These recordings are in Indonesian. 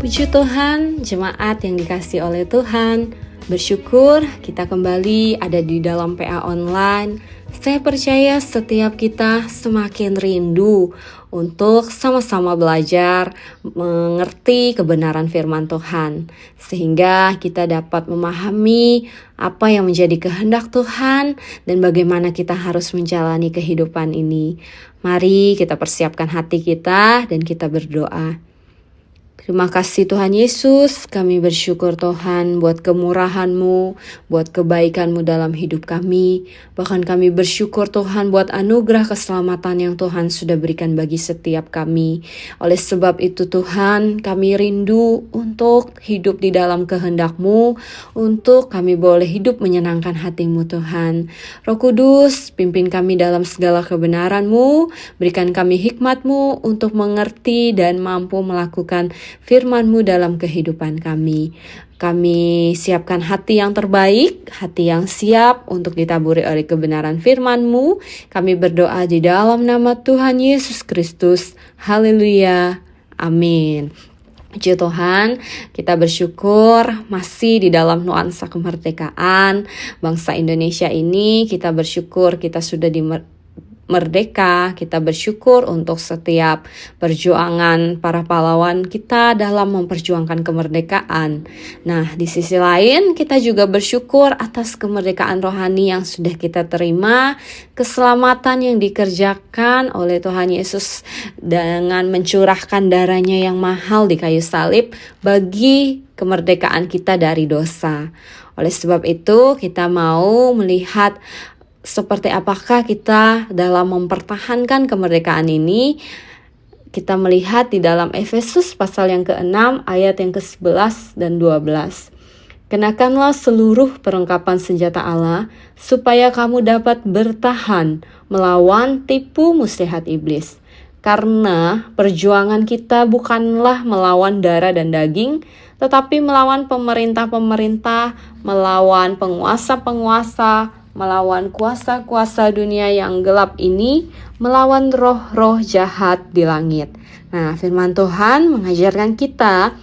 Puji Tuhan, jemaat yang dikasihi oleh Tuhan. Bersyukur kita kembali ada di dalam PA Online. Saya percaya setiap kita semakin rindu untuk sama-sama belajar mengerti kebenaran firman Tuhan, sehingga kita dapat memahami apa yang menjadi kehendak Tuhan dan bagaimana kita harus menjalani kehidupan ini. Mari kita persiapkan hati kita dan kita berdoa. Terima kasih Tuhan Yesus, kami bersyukur Tuhan buat kemurahan-Mu, buat kebaikan-Mu dalam hidup kami. Bahkan kami bersyukur Tuhan buat anugerah keselamatan yang Tuhan sudah berikan bagi setiap kami. Oleh sebab itu Tuhan, kami rindu untuk hidup di dalam kehendak-Mu, untuk kami boleh hidup menyenangkan hati-Mu Tuhan. Roh Kudus, pimpin kami dalam segala kebenaran-Mu, berikan kami hikmat-Mu untuk mengerti dan mampu melakukan firman-Mu dalam kehidupan kami. Kami siapkan hati yang terbaik, hati yang siap untuk ditaburi oleh kebenaran firman-Mu. Kami berdoa di dalam nama Tuhan Yesus Kristus. Haleluya. Amin. Puji Tuhan, kita bersyukur masih di dalam nuansa kemerdekaan bangsa Indonesia ini. Kita bersyukur kita sudah merdeka, kita bersyukur untuk setiap perjuangan para pahlawan kita dalam memperjuangkan kemerdekaan. Nah, di sisi lain kita juga bersyukur atas kemerdekaan rohani yang sudah kita terima, keselamatan yang dikerjakan oleh Tuhan Yesus dengan mencurahkan darahnya yang mahal di kayu salib bagi kemerdekaan kita dari dosa. Oleh sebab itu, kita mau melihat seperti apakah kita dalam mempertahankan kemerdekaan ini. Kita melihat di dalam Efesus pasal yang ke-6 ayat yang ke-11 dan 12. Kenakanlah seluruh perlengkapan senjata Allah supaya kamu dapat bertahan melawan tipu muslihat iblis. Karena perjuangan kita bukanlah melawan darah dan daging, tetapi melawan pemerintah-pemerintah, melawan penguasa-penguasa, melawan kuasa-kuasa dunia yang gelap ini, melawan roh-roh jahat di langit. Nah, firman Tuhan mengajarkan kita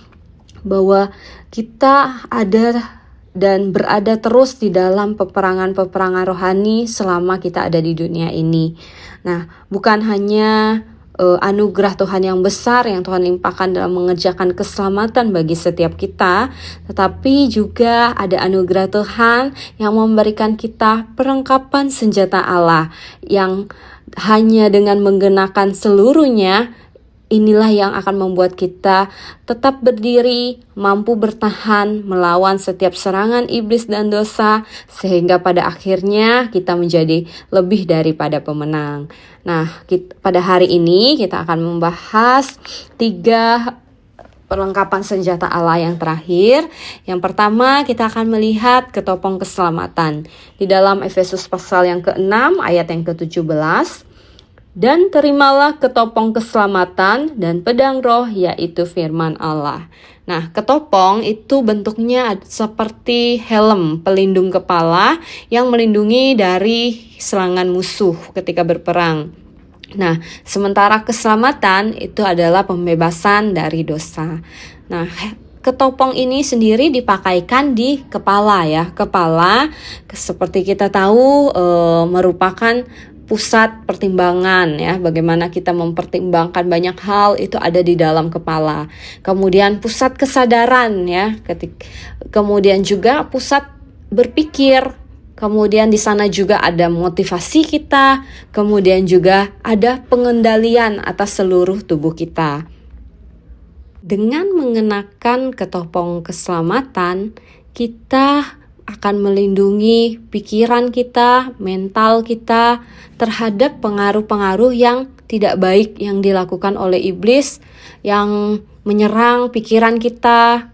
bahwa kita ada dan berada terus di dalam peperangan-peperangan rohani selama kita ada di dunia ini. Nah, bukan hanya anugerah Tuhan yang besar yang Tuhan limpahkan dalam mengerjakan keselamatan bagi setiap kita, tetapi juga ada anugerah Tuhan yang memberikan kita perlengkapan senjata Allah yang hanya dengan menggunakan seluruhnya, inilah yang akan membuat kita tetap berdiri, mampu bertahan melawan setiap serangan iblis dan dosa, sehingga pada akhirnya kita menjadi lebih daripada pemenang. Nah, pada hari ini kita akan membahas 3 perlengkapan senjata Allah yang terakhir. Yang pertama, kita akan melihat ketopong keselamatan. Di dalam Efesus pasal yang ke-6 ayat yang ke-17. Dan terimalah ketopong keselamatan dan pedang roh, yaitu firman Allah. Nah, ketopong itu bentuknya seperti helm pelindung kepala yang melindungi dari serangan musuh ketika berperang. Nah, sementara keselamatan itu adalah pembebasan dari dosa. Nah, ketopong ini sendiri dipakaikan di kepala ya. Kepala seperti kita tahu merupakan pusat pertimbangan ya, bagaimana kita mempertimbangkan banyak hal itu ada di dalam kepala. Kemudian pusat kesadaran ya, kemudian juga pusat berpikir. Kemudian di sana juga ada motivasi kita, kemudian juga ada pengendalian atas seluruh tubuh kita. Dengan mengenakan ketopong keselamatan, kita akan melindungi pikiran kita, mental kita terhadap pengaruh-pengaruh yang tidak baik yang dilakukan oleh iblis yang menyerang pikiran kita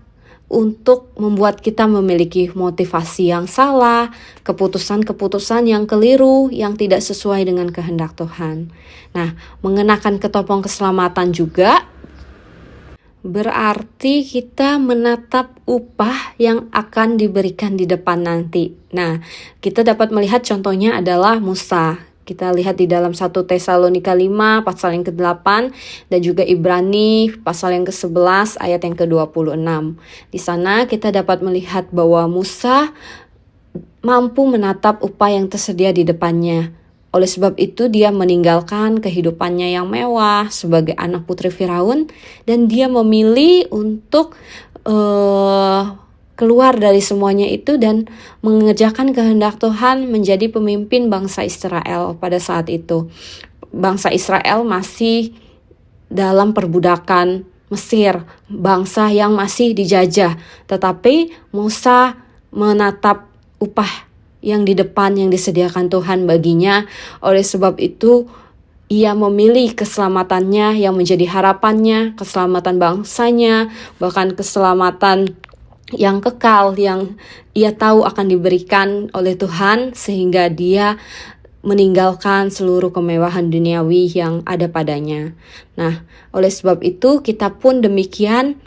untuk membuat kita memiliki motivasi yang salah, keputusan-keputusan yang keliru yang tidak sesuai dengan kehendak Tuhan. Nah, mengenakan ketopong keselamatan juga berarti kita menatap upah yang akan diberikan di depan nanti. Nah, kita dapat melihat contohnya adalah Musa. Kita lihat di dalam 1 Tesalonika 5 pasal yang ke-8 dan juga Ibrani pasal yang ke-11 ayat yang ke-26. Di sana kita dapat melihat bahwa Musa mampu menatap upah yang tersedia di depannya. Oleh sebab itu dia meninggalkan kehidupannya yang mewah sebagai anak putri Firaun dan dia memilih untuk keluar dari semuanya itu dan mengerjakan kehendak Tuhan menjadi pemimpin bangsa Israel pada saat itu. Bangsa Israel masih dalam perbudakan Mesir, bangsa yang masih dijajah. Tetapi Musa menatap upah yang di depan yang disediakan Tuhan baginya. Oleh sebab itu ia memilih keselamatannya yang menjadi harapannya, keselamatan bangsanya, bahkan keselamatan yang kekal yang ia tahu akan diberikan oleh Tuhan, sehingga dia meninggalkan seluruh kemewahan duniawi yang ada padanya. Nah, oleh sebab itu kita pun demikian,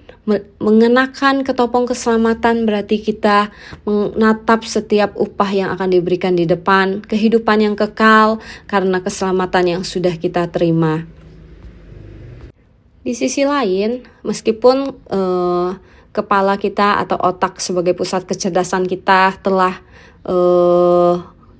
mengenakan ketopong keselamatan berarti kita menatap setiap upah yang akan diberikan di depan, kehidupan yang kekal karena keselamatan yang sudah kita terima. Di sisi lain, meskipun kepala kita atau otak sebagai pusat kecerdasan kita telah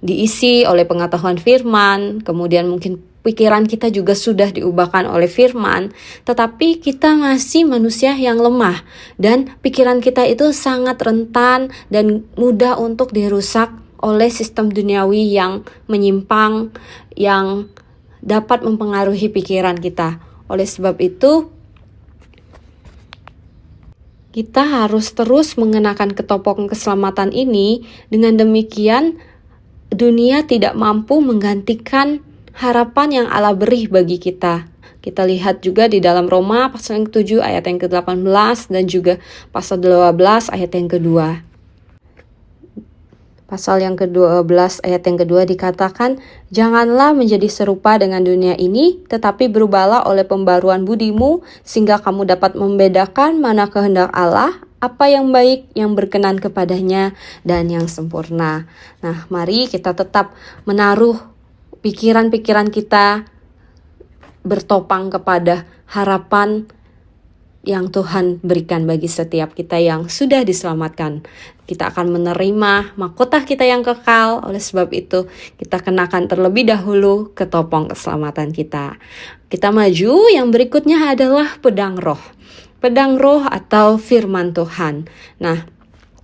diisi oleh pengetahuan firman, kemudian mungkin pikiran kita juga sudah diubahkan oleh firman, tetapi kita masih manusia yang lemah dan pikiran kita itu sangat rentan dan mudah untuk dirusak oleh sistem duniawi yang menyimpang yang dapat mempengaruhi pikiran kita. Oleh sebab itu, kita harus terus mengenakan ketopong keselamatan ini. Dengan demikian, dunia tidak mampu menggantikan harapan yang Allah beri bagi kita. Kita lihat juga di dalam Roma pasal yang ke-7 ayat yang ke-18 dan juga pasal 12 ayat yang kedua. Pasal yang ke-12 ayat yang kedua dikatakan, "Janganlah menjadi serupa dengan dunia ini, tetapi berubahlah oleh pembaruan budimu, sehingga kamu dapat membedakan mana kehendak Allah, apa yang baik, yang berkenan kepadanya, dan yang sempurna." Nah, mari kita tetap menaruh pikiran-pikiran kita bertopang kepada harapan yang Tuhan berikan bagi setiap kita yang sudah diselamatkan. Kita akan menerima mahkota kita yang kekal. Oleh sebab itu, kita kenakan terlebih dahulu ketopong keselamatan kita. Kita maju, yang berikutnya adalah pedang roh. Pedang roh atau firman Tuhan. Nah,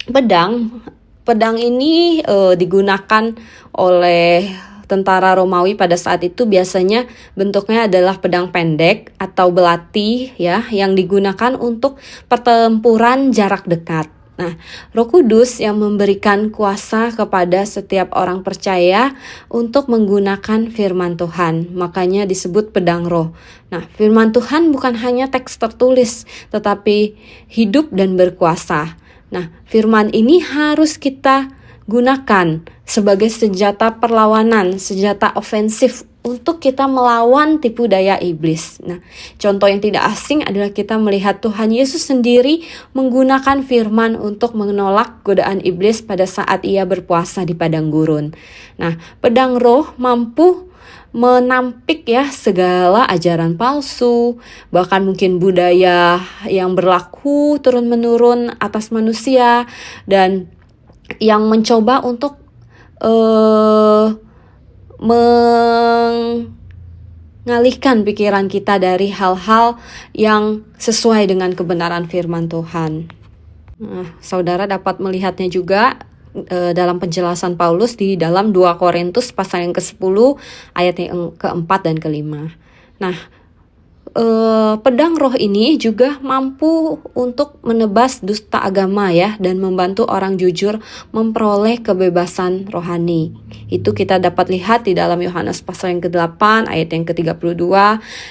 pedang ini digunakan oleh tentara Romawi pada saat itu. Biasanya bentuknya adalah pedang pendek atau belati ya, yang digunakan untuk pertempuran jarak dekat. Nah, Roh Kudus yang memberikan kuasa kepada setiap orang percaya untuk menggunakan firman Tuhan. Makanya disebut pedang roh. Nah, firman Tuhan bukan hanya teks tertulis, tetapi hidup dan berkuasa. Nah, firman ini harus kita gunakan sebagai senjata perlawanan, senjata ofensif untuk kita melawan tipu daya iblis. Nah, contoh yang tidak asing adalah kita melihat Tuhan Yesus sendiri menggunakan firman untuk menolak godaan iblis pada saat ia berpuasa di padang gurun. Nah, pedang roh mampu menampik ya segala ajaran palsu, bahkan mungkin budaya yang berlaku turun-menurun atas manusia dan yang mencoba untuk mengalihkan pikiran kita dari hal-hal yang sesuai dengan kebenaran firman Tuhan. Nah, saudara dapat melihatnya juga dalam penjelasan Paulus di dalam 2 Korintus pasal yang ke-10 ayat yang ke-4 dan ke-5. Nah, pedang roh ini juga mampu untuk menebas dusta agama ya, dan membantu orang jujur memperoleh kebebasan rohani. Itu kita dapat lihat di dalam Yohanes pasal yang ke-8 ayat yang ke-32,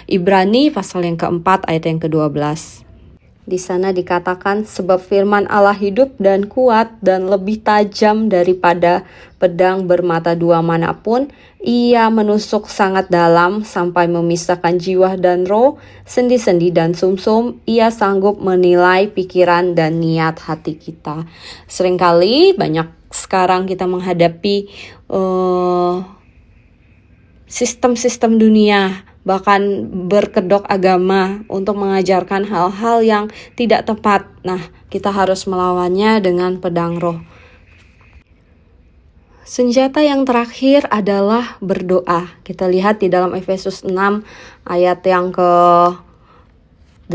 Ibrani pasal yang ke-4 ayat yang ke-12. Di sana dikatakan, sebab firman Allah hidup dan kuat dan lebih tajam daripada pedang bermata dua manapun. Ia menusuk sangat dalam sampai memisahkan jiwa dan roh, sendi-sendi dan sumsum. Ia sanggup menilai pikiran dan niat hati kita. Seringkali banyak sekarang kita menghadapi sistem-sistem dunia, bahkan berkedok agama untuk mengajarkan hal-hal yang tidak tepat. Nah, kita harus melawannya dengan pedang roh. Senjata yang terakhir adalah berdoa. Kita lihat di dalam Efesus 6 ayat yang ke-18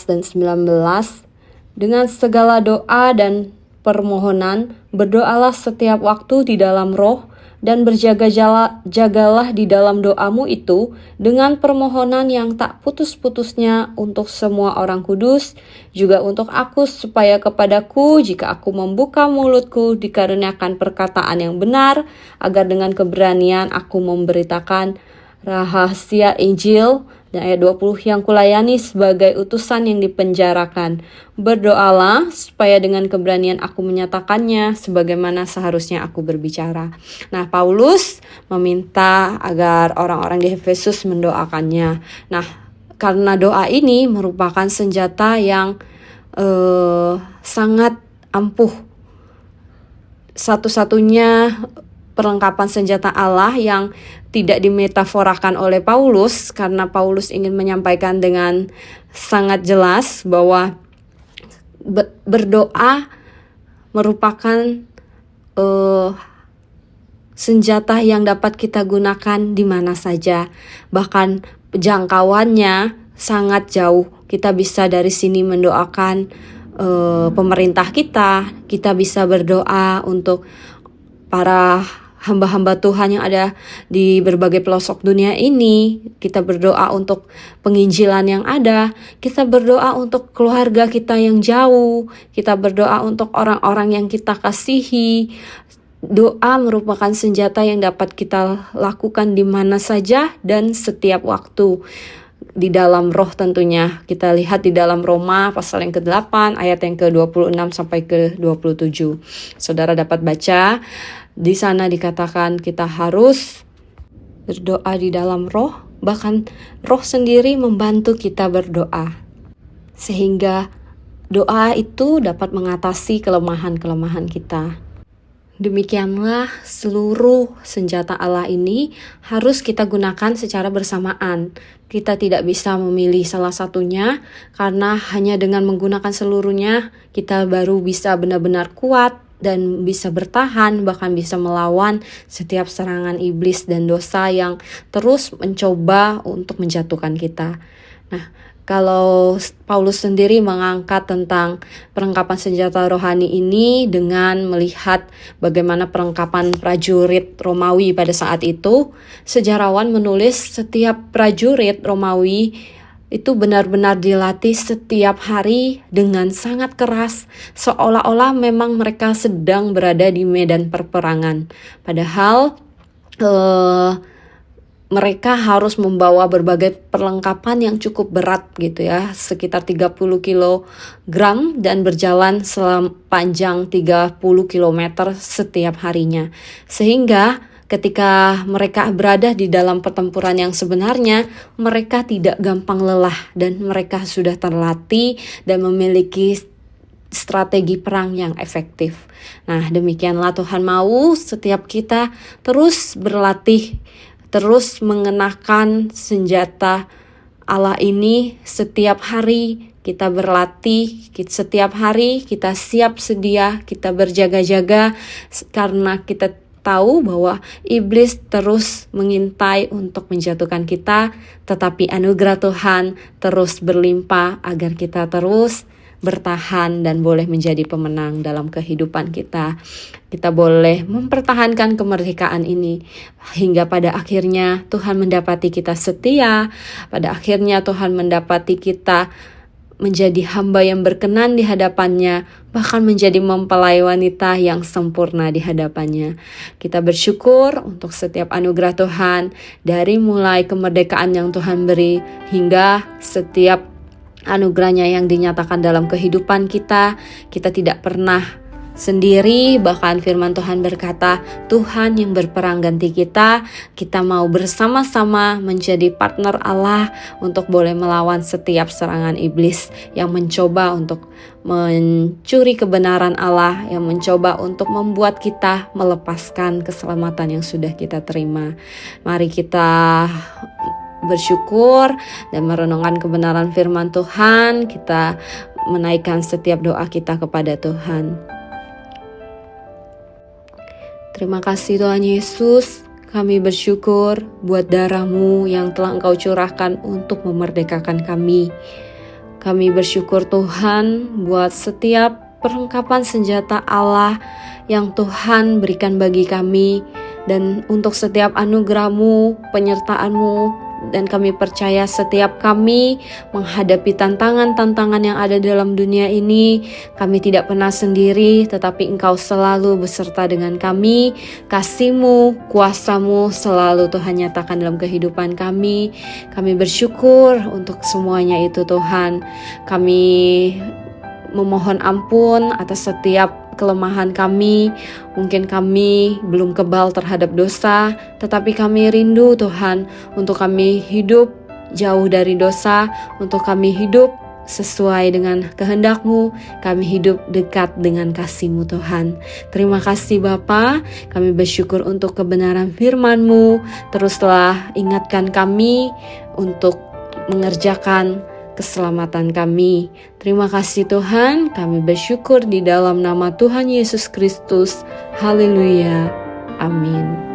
dan 19. Dengan segala doa dan permohonan, berdoalah setiap waktu di dalam roh, dan berjaga-jagalah di dalam doamu itu dengan permohonan yang tak putus-putusnya untuk semua orang kudus, juga untuk aku, supaya kepadaku jika aku membuka mulutku dikaruniakan perkataan yang benar, agar dengan keberanian aku memberitakan rahasia Injil. Dan ayat 20, yang kulayani sebagai utusan yang dipenjarakan. Berdoalah supaya dengan keberanian aku menyatakannya sebagaimana seharusnya aku berbicara. Nah, Paulus meminta agar orang-orang di Efesus mendoakannya. Nah, karena doa ini merupakan senjata yang sangat ampuh. Satu-satunya perlengkapan senjata Allah yang tidak dimetaforakan oleh Paulus, karena Paulus ingin menyampaikan dengan sangat jelas bahwa berdoa merupakan senjata yang dapat kita gunakan di mana saja, bahkan jangkauannya sangat jauh. Kita bisa dari sini mendoakan pemerintah kita bisa berdoa untuk para hamba-hamba Tuhan yang ada di berbagai pelosok dunia ini. Kita berdoa untuk penginjilan yang ada. Kita berdoa untuk keluarga kita yang jauh. Kita berdoa untuk orang-orang yang kita kasihi. Doa merupakan senjata yang dapat kita lakukan di mana saja dan setiap waktu. Di dalam roh tentunya. Kita lihat di dalam Roma pasal yang ke-8 ayat yang ke-26 sampai ke-27. Saudara dapat baca. Di sana dikatakan kita harus berdoa di dalam roh, bahkan roh sendiri membantu kita berdoa. Sehingga doa itu dapat mengatasi kelemahan-kelemahan kita. Demikianlah seluruh senjata Allah ini harus kita gunakan secara bersamaan. Kita tidak bisa memilih salah satunya, karena hanya dengan menggunakan seluruhnya kita baru bisa benar-benar kuat dan bisa bertahan, bahkan bisa melawan setiap serangan iblis dan dosa yang terus mencoba untuk menjatuhkan kita. Nah, kalau Paulus sendiri mengangkat tentang perlengkapan senjata rohani ini dengan melihat bagaimana perlengkapan prajurit Romawi pada saat itu, sejarawan menulis setiap prajurit Romawi itu benar-benar dilatih setiap hari dengan sangat keras, seolah-olah memang mereka sedang berada di medan perperangan. Padahal mereka harus membawa berbagai perlengkapan yang cukup berat gitu ya, sekitar 30 kilogram dan berjalan sepanjang 30 kilometer setiap harinya. Sehingga ketika mereka berada di dalam pertempuran yang sebenarnya, mereka tidak gampang lelah dan mereka sudah terlatih dan memiliki strategi perang yang efektif. Nah, demikianlah Tuhan mau setiap kita terus berlatih, terus mengenakan senjata Allah ini setiap hari. Kita berlatih, setiap hari kita siap sedia, kita berjaga-jaga karena kita tahu bahwa iblis terus mengintai untuk menjatuhkan kita, tetapi anugerah Tuhan terus berlimpah agar kita terus bertahan dan boleh menjadi pemenang dalam kehidupan kita. Kita boleh mempertahankan kemerdekaan ini hingga pada akhirnya Tuhan mendapati kita setia, pada akhirnya Tuhan mendapati kita menjadi hamba yang berkenan di hadapannya, bahkan menjadi mempelai wanita yang sempurna di hadapannya. Kita bersyukur untuk setiap anugerah Tuhan, dari mulai kemerdekaan yang Tuhan beri hingga setiap anugerahnya yang dinyatakan dalam kehidupan kita. Kita tidak pernah sendiri. Bahkan firman Tuhan berkata, Tuhan yang berperang ganti kita. Kita mau bersama-sama menjadi partner Allah untuk boleh melawan setiap serangan iblis yang mencoba untuk mencuri kebenaran Allah, yang mencoba untuk membuat kita melepaskan keselamatan yang sudah kita terima. Mari kita bersyukur dan merenungkan kebenaran firman Tuhan. Kita menaikkan setiap doa kita kepada Tuhan. Terima kasih Tuhan Yesus, kami bersyukur buat darah-Mu yang telah Engkau curahkan untuk memerdekakan kami. Kami bersyukur Tuhan buat setiap perlengkapan senjata Allah yang Tuhan berikan bagi kami, dan untuk setiap anugerah-Mu, penyertaan-Mu. Dan kami percaya setiap kami menghadapi tantangan-tantangan yang ada dalam dunia ini, kami tidak pernah sendiri, tetapi Engkau selalu beserta dengan kami. Kasih-Mu, kuasa-Mu selalu Tuhan nyatakan dalam kehidupan kami. Kami bersyukur untuk semuanya itu Tuhan. Kami memohon ampun atas setiap kelemahan kami. Mungkin kami belum kebal terhadap dosa, tetapi kami rindu Tuhan untuk kami hidup jauh dari dosa, untuk kami hidup sesuai dengan kehendak-Mu, kami hidup dekat dengan kasih-Mu Tuhan. Terima kasih Bapa, kami bersyukur untuk kebenaran firman-Mu. Teruslah ingatkan kami untuk mengerjakan keselamatan kami. Terima kasih Tuhan, kami bersyukur di dalam nama Tuhan Yesus Kristus. Haleluya. Amin.